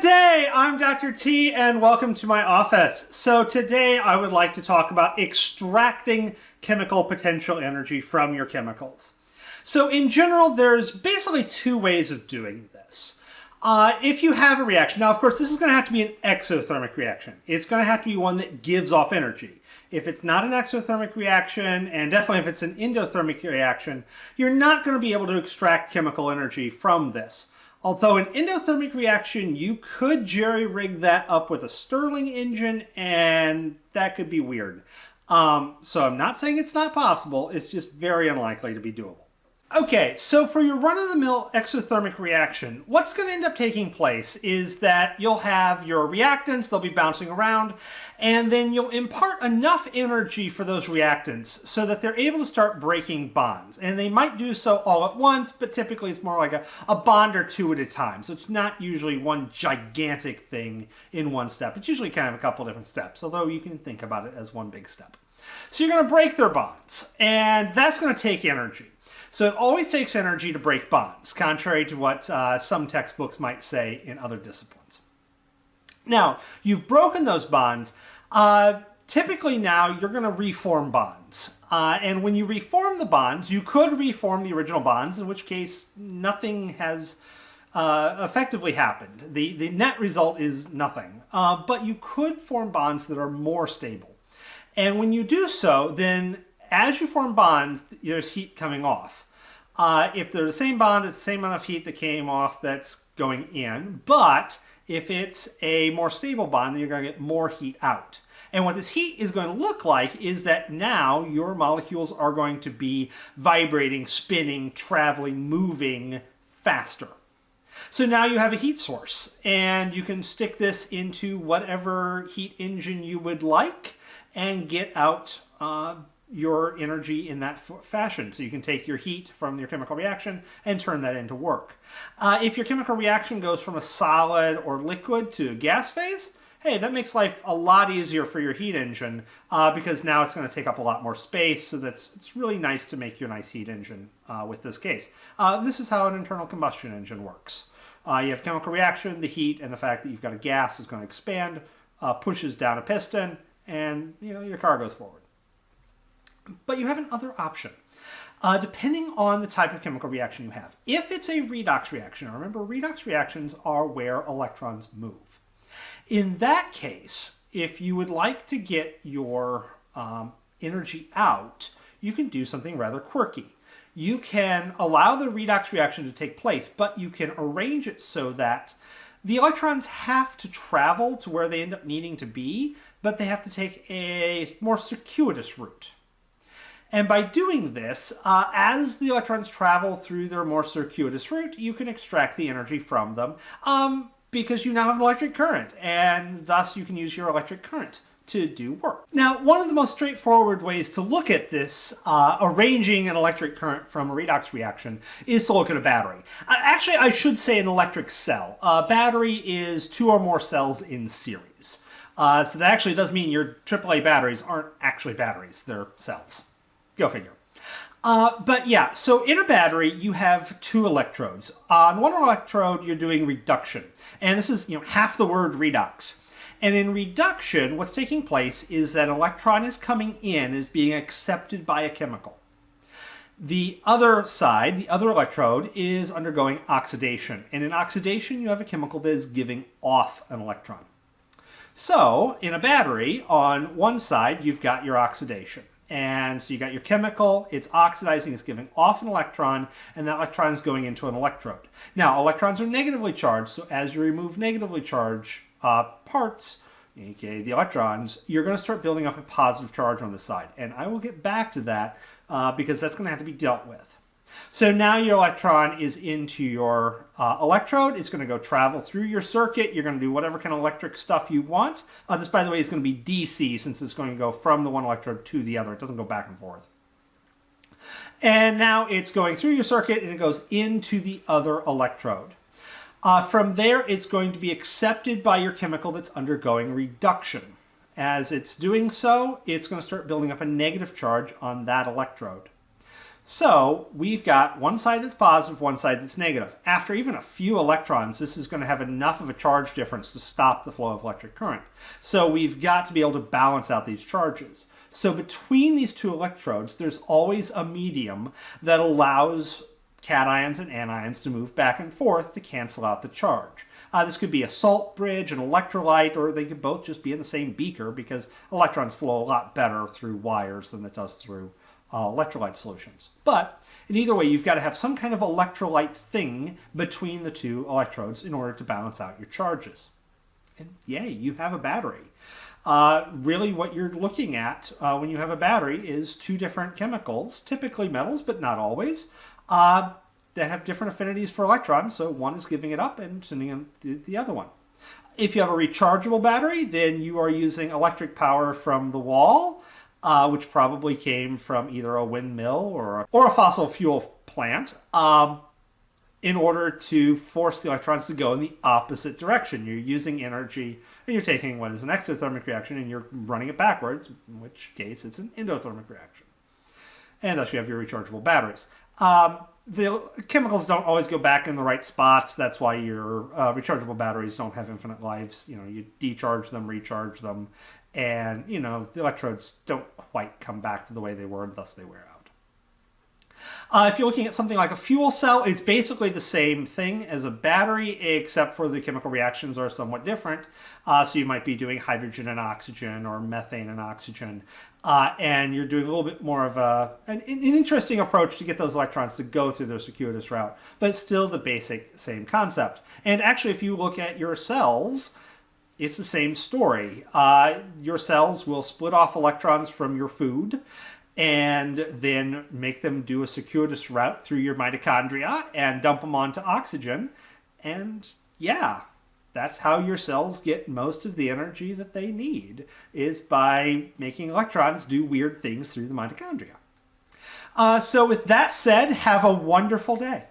day, I'm Dr. T and welcome to my office. So today I would like to talk about extracting chemical potential energy from your chemicals. So in general, there's basically two ways of doing this. If you have a reaction, now of course this is going to have to be an exothermic reaction. It's going to have to be one that gives off energy. If it's not an exothermic reaction, and definitely if it's an endothermic reaction, you're not going to be able to extract chemical energy from this. Although an endothermic reaction, you could jerry-rig that up with a Stirling engine, and that could be weird. So I'm not saying it's not possible, it's just very unlikely to be doable. Okay, so for your run-of-the-mill exothermic reaction, what's going to end up taking place is that you'll have your reactants, they'll be bouncing around, and then you'll impart enough energy for those reactants so that they're able to start breaking bonds. And they might do so all at once, but typically it's more like a bond or two at a time. So it's not usually one gigantic thing in one step. It's usually kind of a couple different steps, although you can think about it as one big step. So you're going to break their bonds, and that's going to take energy. So it always takes energy to break bonds, contrary to what some textbooks might say in other disciplines. Now, you've broken those bonds. Typically now you're going to reform bonds. And when you reform the bonds, you could reform the original bonds, in which case nothing has effectively happened. The net result is nothing. But you could form bonds that are more stable. And when you do so, then as you form bonds, there's heat coming off. If they're the same bond, it's the same amount of heat that came off that's going in. But if it's a more stable bond, then you're going to get more heat out. And what this heat is going to look like is that now your molecules are going to be vibrating, spinning, traveling, moving faster. So now you have a heat source, and you can stick this into whatever heat engine you would like and get out your energy in that fashion. So you can take your heat from your chemical reaction and turn that into work. If your chemical reaction goes from a solid or liquid to a gas phase, hey, that makes life a lot easier for your heat engine because now it's going to take up a lot more space. So it's really nice to make your nice heat engine with this case. This is how an internal combustion engine works. You have chemical reaction, the heat, and the fact that you've got a gas is going to expand, pushes down a piston, and your car goes forward. But you have another option, depending on the type of chemical reaction you have. If it's a redox reaction, remember redox reactions are where electrons move. In that case, if you would like to get your energy out, you can do something rather quirky. You can allow the redox reaction to take place, but you can arrange it so that the electrons have to travel to where they end up needing to be, but they have to take a more circuitous route. And by doing this, as the electrons travel through their more circuitous route, you can extract the energy from them because you now have an electric current, and thus you can use your electric current to do work. Now, one of the most straightforward ways to look at this, arranging an electric current from a redox reaction, is to look at a battery. Actually, I should say an electric cell. A battery is two or more cells in series. So that actually does mean your AAA batteries aren't actually batteries, they're cells. Go figure. But yeah, so in a battery, you have two electrodes. On one electrode, you're doing reduction. And this is half the word redox. And in reduction, what's taking place is that an electron is coming in, is being accepted by a chemical. The other side, the other electrode, is undergoing oxidation. And in oxidation, you have a chemical that is giving off an electron. So in a battery, on one side, you've got your oxidation. And so you got your chemical, it's oxidizing, it's giving off an electron, and that electron is going into an electrode. Now, electrons are negatively charged, so as you remove negatively charged parts, aka the electrons, you're going to start building up a positive charge on the side. And I will get back to that because that's going to have to be dealt with. So now your electron is into your electrode. It's going to go travel through your circuit. You're going to do whatever kind of electric stuff you want. This, by the way, is going to be DC since it's going to go from the one electrode to the other. It doesn't go back and forth. And now it's going through your circuit and it goes into the other electrode. From there, it's going to be accepted by your chemical that's undergoing reduction. As it's doing so, it's going to start building up a negative charge on that electrode. So we've got one side that's positive, one side that's negative. After even a few electrons, this is going to have enough of a charge difference to stop the flow of electric current. So we've got to be able to balance out these charges. So between these two electrodes, there's always a medium that allows cations and anions to move back and forth to cancel out the charge. This could be a salt bridge, an electrolyte, or they could both just be in the same beaker because electrons flow a lot better through wires than it does through electrolyte solutions. But in either way, you've got to have some kind of electrolyte thing between the two electrodes in order to balance out your charges. And yay, you have a battery. Really what you're looking at when you have a battery is two different chemicals, typically metals, but not always, that have different affinities for electrons. So one is giving it up and sending in the other one. If you have a rechargeable battery, then you are using electric power from the wall, which probably came from either a windmill or a fossil fuel plant, in order to force the electrons to go in the opposite direction. You're using energy and you're taking what is an exothermic reaction and you're running it backwards, in which case it's an endothermic reaction. And thus you have your rechargeable batteries. The chemicals don't always go back in the right spots. That's why your rechargeable batteries don't have infinite lives. You know, you decharge them, recharge them, and, you know, the electrodes don't quite come back to the way they were, and thus they wear out. If you're looking at something like a fuel cell, it's basically the same thing as a battery, except for the chemical reactions are somewhat different. So you might be doing hydrogen and oxygen or methane and oxygen, and you're doing a little bit more of an interesting approach to get those electrons to go through their circuitous route, but it's still the basic same concept. And actually, if you look at your cells, it's the same story. Your cells will split off electrons from your food and then make them do a circuitous route through your mitochondria and dump them onto oxygen. And yeah, that's how your cells get most of the energy that they need, is by making electrons do weird things through the mitochondria. So with that said, have a wonderful day.